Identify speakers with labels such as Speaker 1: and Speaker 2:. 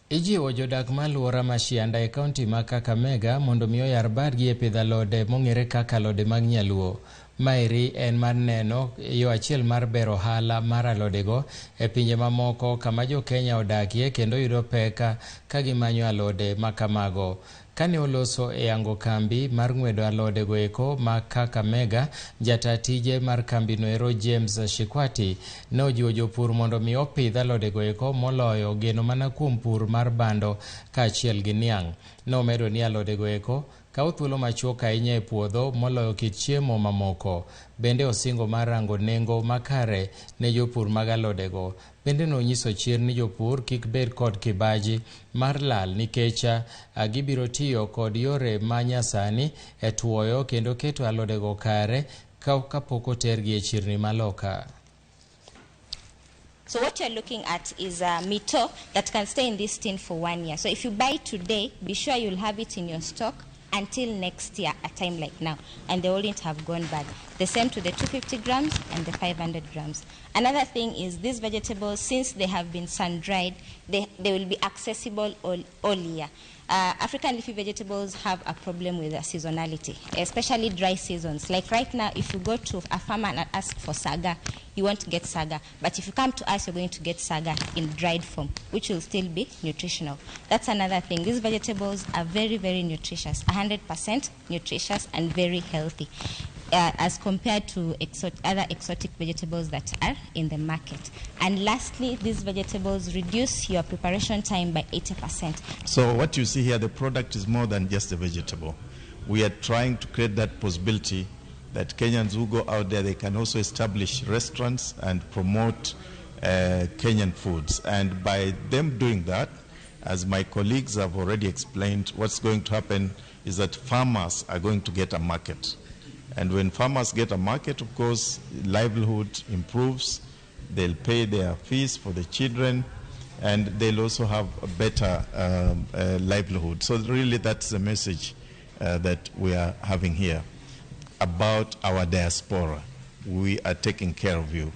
Speaker 1: Ijiwo jodak maluora Mashianda e kaunti ma Kakamega mondo mi oyar badgi e pidho alode mong'ere kaka alode mag nyaluo. Maeri en mar neno yo achiel mar bero ohala mar alodego e pinje mamoko kama jo Kenya odakie kendo yudo peka ka gimanyo alode makamago. Kane oloso e yango kambi mar ng'wedo alodego eko ma Kakamega, jata tije mar kambi noero James Shikwati ne ojiwo jopur mondo mi opidh alodego eko moloyo geno mana kuom pur mar bando kaachiel gi niang'. Nomedo ni alodego eko kawo thuolo machuok ahinya e puodho moloyo kit chiemo mamoko. Bende osingo mar rango nengo makare ne jopur mag alodego. Bende nonyiso chir ni jopur kik bed kod kibaji mar lal nikech gibiro tiyo kod yore manyasani e tuoyo kendo keto alodego kare kapok otergi e chirni maloka.
Speaker 2: So what you're looking at is a mito that can stay in this tin for 1 year. So if you buy today, be sure you'll have it in your stock until next year, a time like now, and they wouldn't have gone bad. The same to the 250 grams and the 500 grams. Another thing is these vegetables, since they have been sun-dried, they will be accessible all year. African leafy vegetables have a problem with their seasonality, especially dry seasons. Like right now, if you go to a farmer and ask for saga, you won't get saga. But if you come to us, you're going to get saga in dried form, which will still be nutritional. That's another thing. These vegetables are very, very nutritious, 100% nutritious and very healthy, as compared to other exotic vegetables that are in the market. And lastly, these vegetables reduce your preparation time by 80%.
Speaker 3: So what you see here, the product is more than just a vegetable. We are trying to create that possibility that Kenyans who go out there, they can also establish restaurants and promote Kenyan foods. And by them doing that, as my colleagues have already explained, what's going to happen is that farmers are going to get a market. And when farmers get a market, of course, livelihood improves. They'll pay their fees for the children, and they'll also have a better livelihood. So really that's the message that we are having here about our diaspora. We are taking care of you.